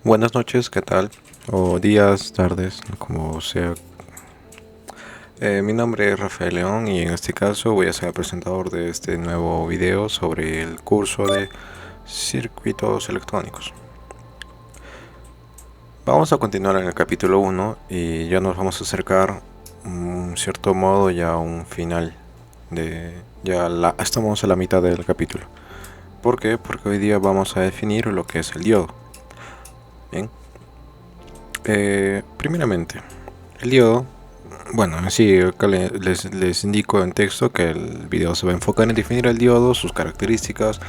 Buenas noches, ¿qué tal? O días, tardes, como sea. Mi nombre es Rafael León y en este caso voy a ser el presentador de este nuevo video sobre el curso de circuitos electrónicos. Vamos a continuar en el capítulo 1 y ya nos vamos a acercar en cierto modo ya a un final estamos a la mitad del capítulo. ¿Por qué? Porque hoy día vamos a definir lo que es el diodo. Bien. Primeramente, el diodo, bueno, así acá les indico en texto que el video se va a enfocar en definir el diodo, sus características,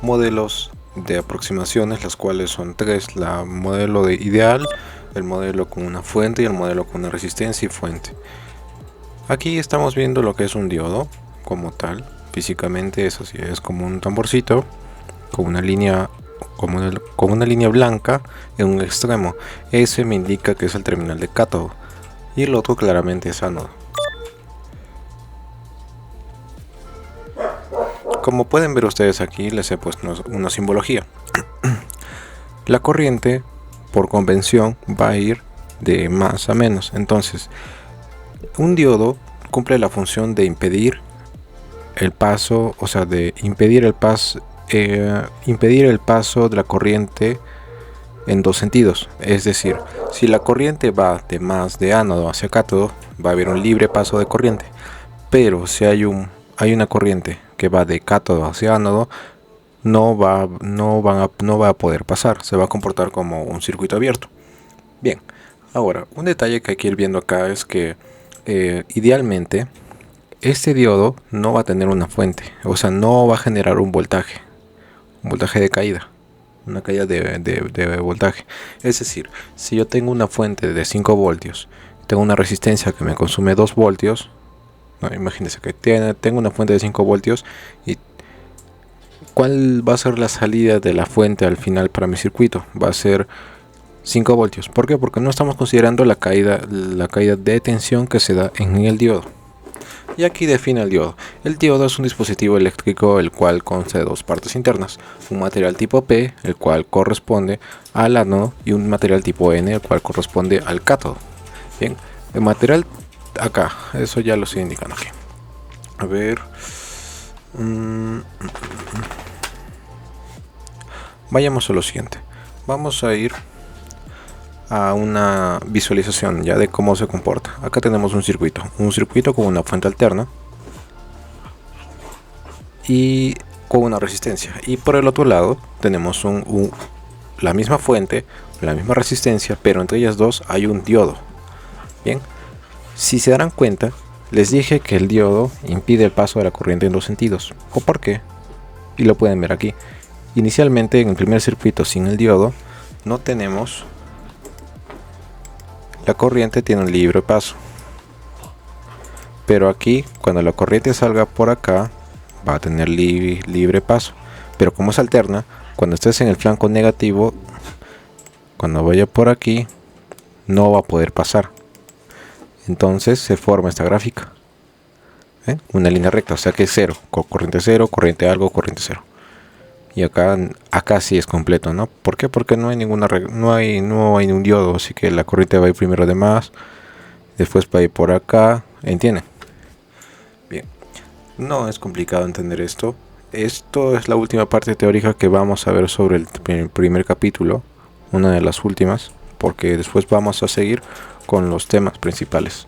modelos de aproximaciones, las cuales son tres: la modelo de ideal, el modelo con una fuente y el modelo con una resistencia y fuente. Aquí estamos viendo lo que es un diodo como tal. Físicamente es así, es como un tamborcito con una línea blanca en un extremo. Ese me indica que es el terminal de cátodo y el otro claramente es ánodo. Como pueden ver ustedes aquí, les he puesto una simbología. La corriente, por convención, va a ir de más a menos. Entonces, un diodo cumple la función de impedir el paso, o sea, de impedir el paso de la corriente en dos sentidos. Es decir, si la corriente va de ánodo hacia cátodo, va a haber un libre paso de corriente. Pero si hay una corriente que va de cátodo hacia ánodo, no va a poder pasar. Se va a comportar como un circuito abierto. Bien, ahora, un detalle que hay que ir viendo acá es que idealmente este diodo no va a tener una fuente, o sea, no va a generar un voltaje de caída, una caída de voltaje. Es decir, si yo tengo una fuente de 5 voltios, tengo una resistencia que me consume 2 voltios, no, imagínense que tengo una fuente de 5 voltios y ¿cuál va a ser la salida de la fuente al final para mi circuito? Va a ser 5 voltios. ¿Por qué? Porque no estamos considerando la caída de tensión que se da en el diodo. Y aquí define el diodo. El diodo es un dispositivo eléctrico el cual consta de dos partes internas: un material tipo P, el cual corresponde al ánodo, y un material tipo N, el cual corresponde al cátodo. Bien, el material acá, eso ya lo estoy indicando aquí. A ver, vayamos a lo siguiente. Vamos a ir a una visualización ya de cómo se comporta. Acá tenemos un circuito con una fuente alterna y con una resistencia, y por el otro lado tenemos la misma fuente, la misma resistencia, pero entre ellas dos hay un diodo. Bien, si se darán cuenta, les dije que el diodo impide el paso de la corriente en dos sentidos. ¿O por qué? Y lo pueden ver aquí. Inicialmente, en el primer circuito sin el diodo, no tenemos, la corriente tiene un libre paso, pero aquí cuando la corriente salga por acá va a tener libre paso. Pero como es alterna, cuando estés en el flanco negativo, cuando vaya por aquí, no va a poder pasar. Entonces se forma esta gráfica, una línea recta, o sea que es cero, corriente algo, corriente cero. Y acá sí es completo, ¿no? ¿Por qué? Porque no hay no hay un diodo, así que la corriente va a ir primero de más, después va a ir por acá, ¿entienden? Bien, no es complicado entender esto. Esto es la última parte teórica que vamos a ver sobre el primer capítulo, una de las últimas, porque después vamos a seguir con los temas principales.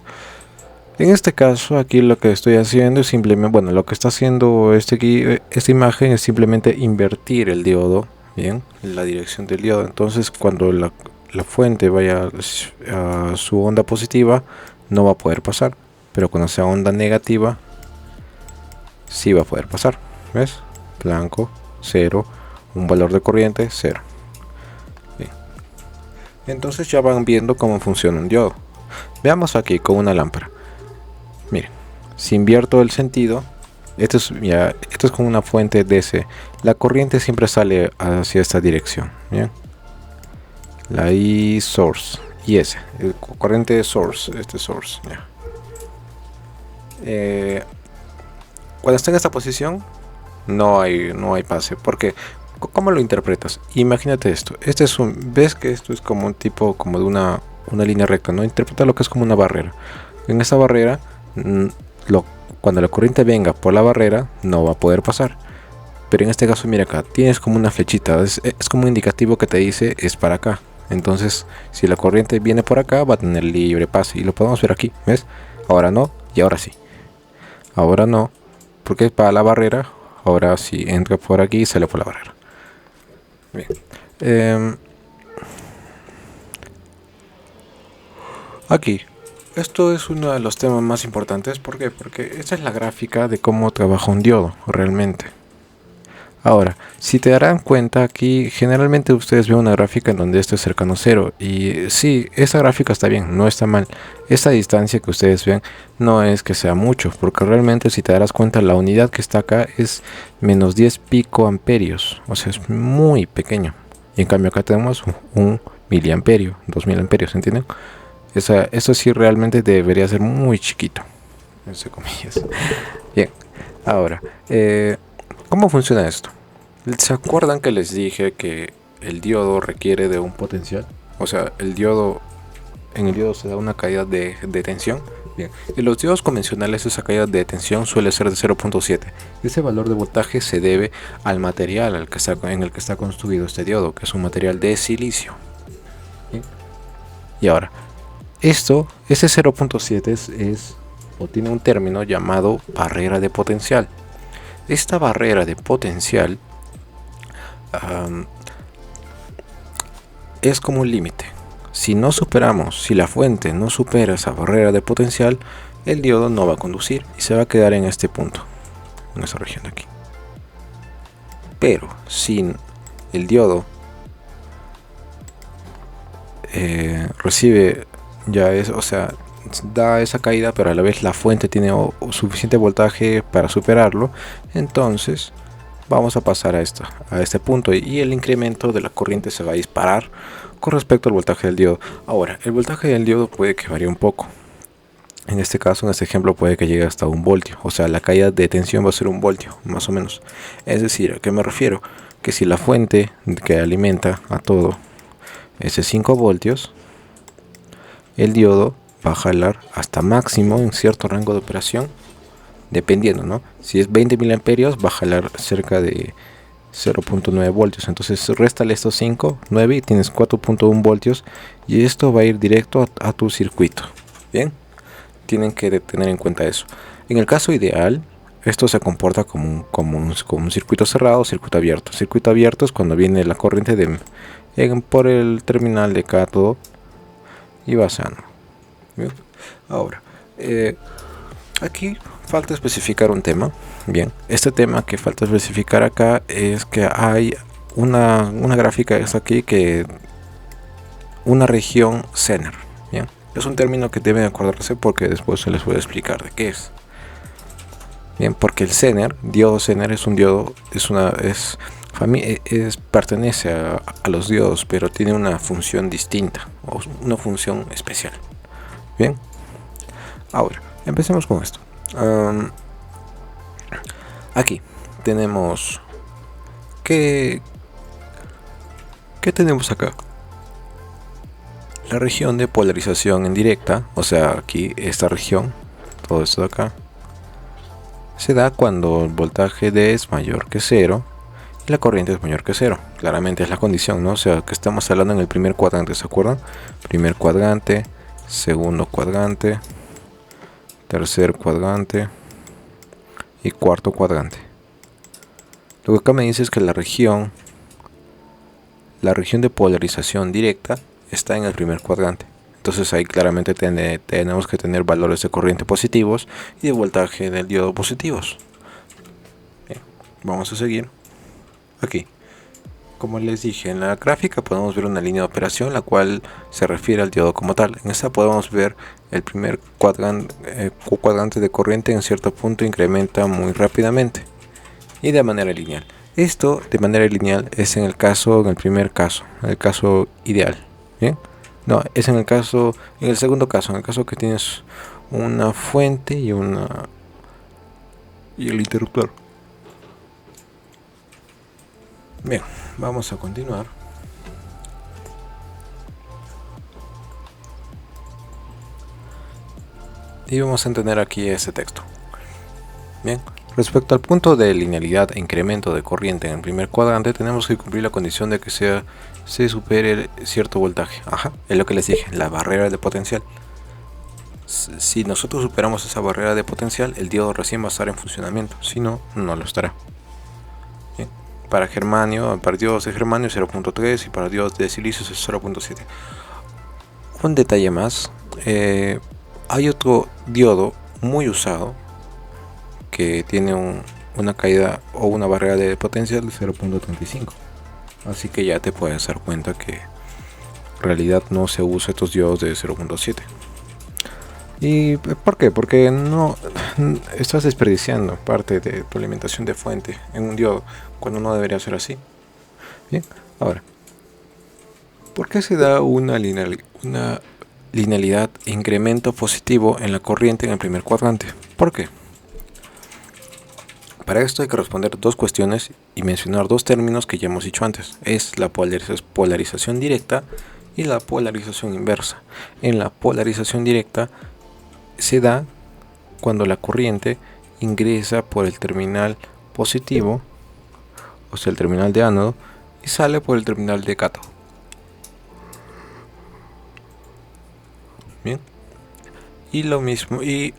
En este caso, aquí lo que estoy haciendo es simplemente, bueno, lo que está haciendo esta imagen es simplemente invertir el diodo, bien, la dirección del diodo. Entonces, cuando la fuente vaya a su onda positiva, no va a poder pasar, pero cuando sea onda negativa, sí va a poder pasar. ¿Ves? Blanco, 0, un valor de corriente, 0. Bien. Entonces ya van viendo cómo funciona un diodo. Veamos aquí con una lámpara. Miren, si invierto el sentido, esto es con una fuente DC. La corriente siempre sale hacia esta dirección. ¿Bien? La I source y S, el corriente source, source. ¿Ya? Cuando está en esta posición, no hay pase. ¿Por qué? ¿Cómo lo interpretas? Imagínate esto. Este es ves que esto es como un tipo, como de una línea recta, ¿no? Interpreta lo que es como una barrera. En esa barrera, mm, cuando la corriente venga por la barrera, no va a poder pasar. Pero en este caso, mira acá, tienes como una flechita, es como un indicativo que te dice es para acá. Entonces, si la corriente viene por acá, va a tener libre paso. Y lo podemos ver aquí, ¿ves? Ahora no, y ahora sí. Ahora no, porque es para la barrera. Ahora sí entra por aquí y sale por la barrera. Bien. Aquí, esto es uno de los temas más importantes. ¿Por qué? Porque esta es la gráfica de cómo trabaja un diodo realmente. Ahora, si te darán cuenta aquí, generalmente ustedes ven una gráfica en donde esto es cercano a cero. Y sí, esta gráfica está bien, no está mal. Esta distancia que ustedes ven no es que sea mucho, porque realmente si te darás cuenta la unidad que está acá es menos 10 picoamperios. O sea, es muy pequeño. Y en cambio acá tenemos un miliamperio, 2000 amperios, ¿entienden? Eso sí realmente debería ser muy chiquito, entre comillas. Bien, ahora, ¿cómo funciona esto? ¿Se acuerdan que les dije que el diodo requiere de un potencial? O sea, en el diodo se da una caída de tensión. Bien, en los diodos convencionales esa caída de tensión suele ser de 0.7. Ese valor de voltaje se debe al material en el que está construido este diodo, que es un material de silicio. Bien. Y ahora, ese 0.7 o tiene un término llamado barrera de potencial. Esta barrera de potencial es como un límite. Si la fuente no supera esa barrera de potencial, el diodo no va a conducir y se va a quedar en este punto, en esa región de aquí. Pero si el diodo recibe da esa caída, pero a la vez la fuente tiene suficiente voltaje para superarlo, entonces vamos a pasar a este punto y el incremento de la corriente se va a disparar con respecto al voltaje del diodo. Ahora, el voltaje del diodo puede que varíe un poco. En este caso, en este ejemplo, puede que llegue hasta 1 voltio. O sea, la caída de tensión va a ser 1 voltio, más o menos. Es decir, ¿a qué me refiero? Que si la fuente que alimenta a todo es de 5 voltios, el diodo va a jalar hasta máximo en cierto rango de operación, dependiendo, ¿no? Si es 20 miliamperios, va a jalar cerca de 0.9 voltios. Entonces réstale estos 5, 9 y tienes 4.1 voltios. Y esto va a ir directo a tu circuito. Bien, tienen que tener en cuenta eso. En el caso ideal, esto se comporta como un circuito cerrado o circuito abierto. Circuito abierto es cuando viene la corriente por el terminal de cátodo y va sano. Bien. Ahora, aquí falta especificar un tema. Bien, este tema que falta especificar acá es que hay una gráfica es aquí que una región Zener. Bien, es un término que deben acordarse porque después se les voy a explicar de qué es. Bien, porque el Zener, diodo Zener es un diodo, pertenece a los diodos, pero tiene una función distinta o una función especial. Bien, ahora empecemos con esto. Aquí tenemos ¿qué tenemos acá? La región de polarización en directa, o sea, aquí esta región, todo esto de acá, se da cuando el voltaje D es mayor que 0 y la corriente es mayor que 0. Claramente es la condición, ¿no? O sea, que estamos hablando en el primer cuadrante, ¿se acuerdan? Primer cuadrante, segundo cuadrante, tercer cuadrante y cuarto cuadrante. Lo que acá me dice es que la región de polarización directa está en el primer cuadrante. Entonces ahí claramente tenemos que tener valores de corriente positivos y de voltaje del diodo positivos. Bien, vamos a seguir. Aquí, como les dije, en la gráfica podemos ver una línea de operación la cual se refiere al diodo como tal. En esta podemos ver el primer cuadrante de corriente en cierto punto incrementa muy rápidamente y de manera lineal. Esto de manera lineal es en el primer caso, en el caso ideal. Bien, no, es en el segundo caso, en el caso que tienes una fuente y el interruptor. Bien, vamos a continuar. Y vamos a entender aquí este texto. Bien, respecto al punto de linealidad e incremento de corriente en el primer cuadrante, tenemos que cumplir la condición de que se supere cierto voltaje. Ajá, es lo que les dije, la barrera de potencial. Si nosotros superamos esa barrera de potencial, el diodo recién va a estar en funcionamiento, si no, no lo estará. Bien. Para germanio, para diodos de germanio 0.3 y para diodos de silicio es 0.7. Un detalle más, hay otro diodo muy usado que tiene una caída o una barrera de potencial de 0.35. Así que ya te puedes dar cuenta que en realidad no se usa estos diodos de 0.7. ¿Y por qué? Porque no estás desperdiciando parte de tu alimentación de fuente en un diodo cuando no debería ser así. Bien, ahora, ¿por qué se da una linealidad e incremento positivo en la corriente en el primer cuadrante? ¿Por qué? Para esto hay que responder dos cuestiones y mencionar dos términos que ya hemos dicho antes. Es la polarización directa y la polarización inversa. En la polarización directa se da cuando la corriente ingresa por el terminal positivo, o sea el terminal de ánodo, y sale por el terminal de cátodo. Bien. Y lo mismo, y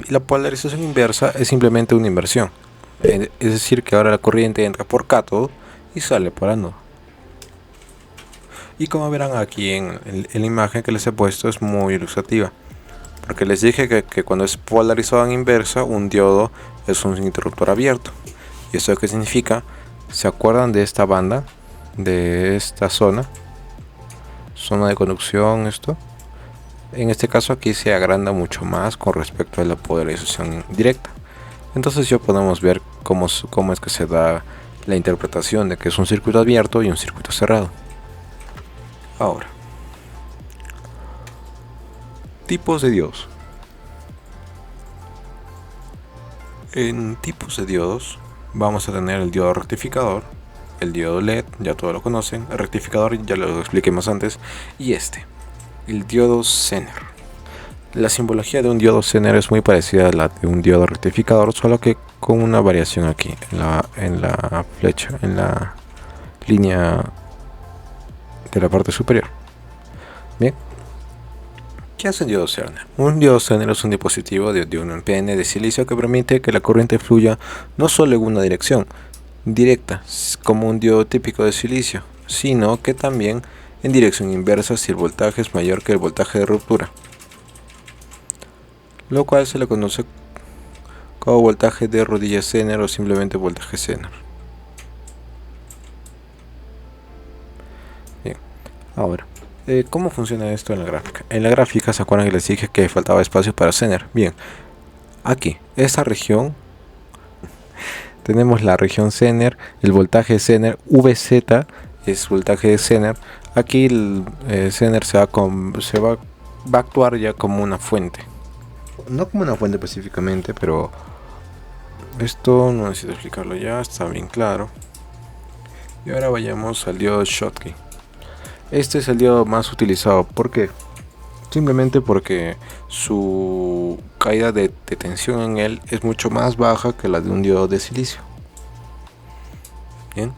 la polarización inversa es simplemente una inversión. Es decir, que ahora la corriente entra por cátodo y sale por ánodo. Y como verán aquí en la imagen que les he puesto, es muy ilustrativa. Porque les dije que cuando es polarizado en inversa, un diodo es un interruptor abierto. ¿Y eso qué significa? ¿Se acuerdan de esta banda? De esta zona de conducción, esto. En este caso aquí se agranda mucho más con respecto a la polarización directa. Entonces ya podemos ver cómo es que se da la interpretación de que es un circuito abierto y un circuito cerrado. Ahora, tipos de diodos. En tipos de diodos vamos a tener el diodo rectificador, el diodo LED, ya todos lo conocen, el rectificador ya lo expliqué más antes, y el diodo Zener. La simbología de un diodo Zener es muy parecida a la de un diodo rectificador, solo que con una variación aquí, en la flecha, en la línea de la parte superior. Bien. ¿Qué hace un diodo Zener? Un diodo Zener es un dispositivo de un PN de silicio que permite que la corriente fluya no solo en una dirección directa, como un diodo típico de silicio, sino que también en dirección inversa si el voltaje es mayor que el voltaje de ruptura, lo cual se le conoce como voltaje de rodilla Zener o simplemente voltaje Zener. Bien, ahora, ¿cómo funciona esto en la gráfica? En la gráfica se acuerdan que les dije que faltaba espacio para Zener. Bien, aquí, esta región, tenemos la región Zener, el voltaje Zener, VZ es voltaje de Zener. Aquí el Zener va a actuar ya como una fuente. No como una fuente específicamente, pero esto no necesito explicarlo ya, está bien claro. Y ahora vayamos al diodo Schottky. Este es el diodo más utilizado. ¿Por qué? Simplemente porque su caída de tensión en él es mucho más baja que la de un diodo de silicio. Bien,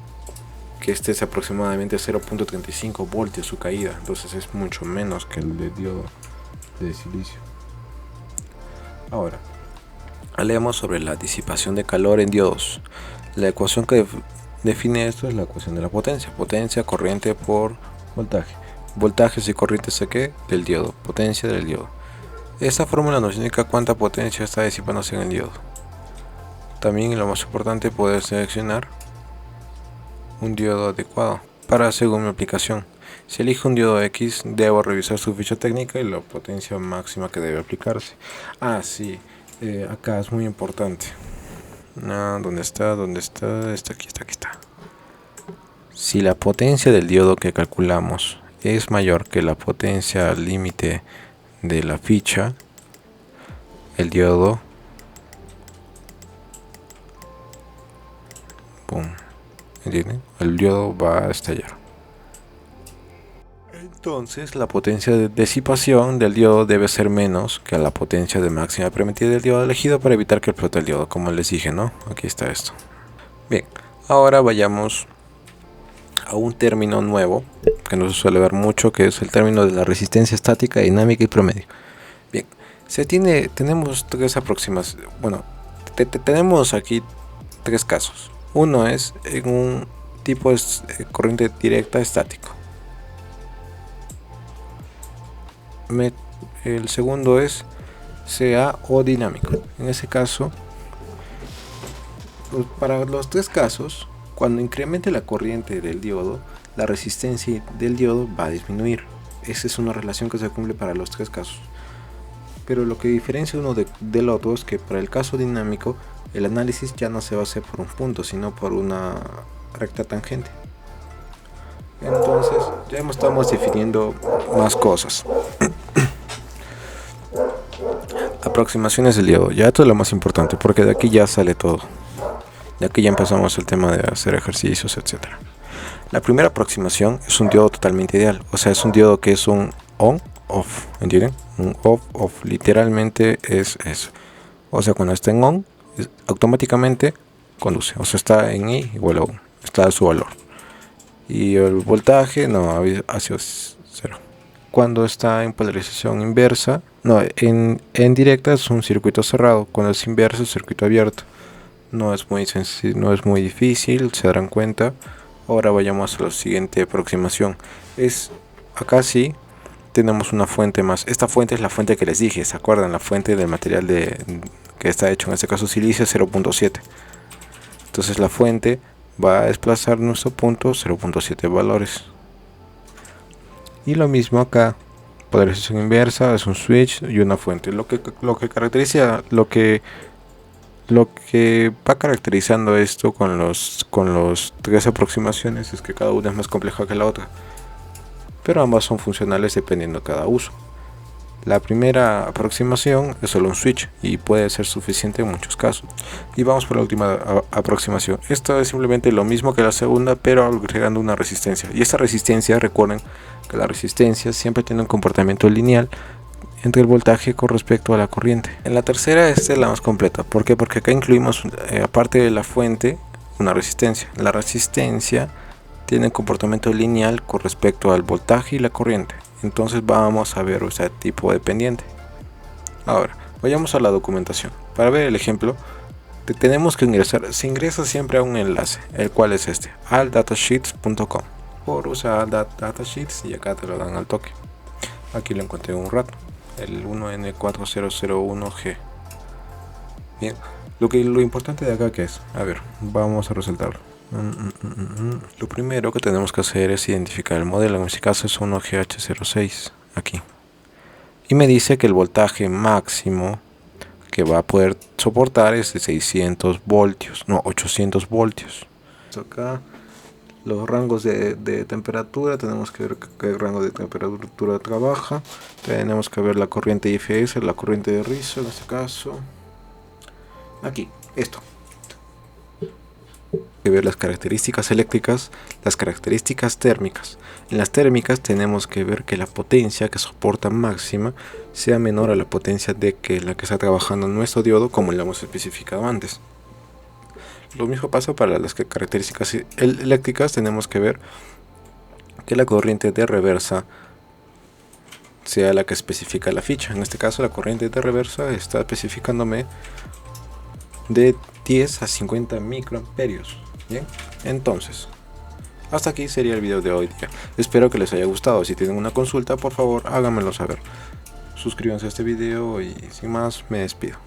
que este es aproximadamente 0.35 voltios su caída, entonces es mucho menos que el de diodo de silicio. Ahora, hablemos sobre la disipación de calor en diodos. La ecuación que define esto es la ecuación de la potencia. Potencia, corriente por voltaje. Voltajes y corrientes de ¿qué? Del diodo. Potencia del diodo. Esta fórmula nos indica cuánta potencia está disipándose en el diodo. También lo más importante, poder seleccionar un diodo adecuado para según mi aplicación. Si elijo un diodo X, debo revisar su ficha técnica y la potencia máxima que debe aplicarse. Sí, acá es muy importante. ¿Dónde está? Aquí está. Si la potencia del diodo que calculamos es mayor que la potencia límite de la ficha, el diodo ¿entienden? El diodo va a estallar. Entonces la potencia de disipación del diodo debe ser menos que la potencia de máxima permitida del diodo elegido para evitar que explote el diodo, como les dije, ¿no? Aquí está esto. Bien, ahora vayamos a un término nuevo que no se suele ver mucho, que es el término de la resistencia estática, dinámica y promedio. Bien, tenemos tres aproximaciones. Bueno, tenemos aquí tres casos. Uno es en un tipo de corriente directa estático. El segundo es CA o dinámico. En ese caso, para los tres casos, cuando incremente la corriente del diodo, la resistencia del diodo va a disminuir. Esa es una relación que se cumple para los tres casos. Pero lo que diferencia uno del otro es que para el caso dinámico, el análisis ya no se va a hacer por un punto, sino por una recta tangente. Entonces, ya estamos definiendo más cosas. Aproximaciones del diodo. Ya esto es lo más importante, porque de aquí ya sale todo. De aquí ya empezamos el tema de hacer ejercicios, etc. La primera aproximación es un diodo totalmente ideal. O sea, es un diodo que es un on-off. ¿Entienden? Un off-off. Literalmente es eso. O sea, cuando está en on, automáticamente conduce. O sea, está en I igual a 1. Está a su valor. Y el voltaje, no, ha sido 0. Cuando está en polarización inversa, no, en directa es un circuito cerrado. Cuando es inverso es circuito abierto. No es muy sencillo, no es muy difícil, se darán cuenta. Ahora vayamos a la siguiente aproximación. Acá sí tenemos una fuente más. Esta fuente es la fuente que les dije, ¿se acuerdan? La fuente del material que está hecho, en este caso silicio 0.7. Entonces la fuente va a desplazar nuestro punto 0.7 valores. Y lo mismo acá, polarización inversa, es un switch y una fuente. Lo que va caracterizando esto con los tres aproximaciones es que cada una es más compleja que la otra, pero ambas son funcionales dependiendo de cada uso. La primera aproximación es solo un switch y puede ser suficiente en muchos casos. Y vamos por la última aproximación. Esto es simplemente lo mismo que la segunda, pero agregando una resistencia. Y esta resistencia, recuerden que la resistencia siempre tiene un comportamiento lineal entre el voltaje con respecto a la corriente. En la tercera, esta es la más completa. ¿Por qué? Porque acá incluimos, aparte de la fuente, una resistencia. La resistencia tiene un comportamiento lineal con respecto al voltaje y la corriente. Entonces vamos a ver ese tipo dependiente. Ahora, vayamos a la documentación. Para ver el ejemplo, tenemos que ingresar. Se ingresa siempre a un enlace, el cual es este, aldatasheets.com. Por usar aldatasheets y acá te lo dan al toque. Aquí lo encontré un rato. El 1N4001G. Bien, lo importante de acá que es, a ver, vamos a resaltarlo. Lo primero que tenemos que hacer es identificar el modelo. En este caso es 1GH06 aquí, y me dice que el voltaje máximo que va a poder soportar es de 600 voltios, no 800 voltios. Acá los rangos de temperatura, tenemos que ver qué rango de temperatura trabaja. Tenemos que ver la corriente IFS, la corriente de rizo en este caso. Aquí, esto. Que ver las características eléctricas, las características térmicas. En las térmicas tenemos que ver que la potencia que soporta máxima sea menor a la potencia de la que está trabajando nuestro diodo, como lo hemos especificado antes. Lo mismo pasa para las características eléctricas. Tenemos que ver que la corriente de reversa sea la que especifica la ficha. En este caso la corriente de reversa está especificándome de 10 a 50 microamperios. Bien, entonces hasta aquí sería el video de hoy día. Espero que les haya gustado. Si tienen una consulta, por favor háganmelo saber. Suscríbanse a este video y sin más me despido.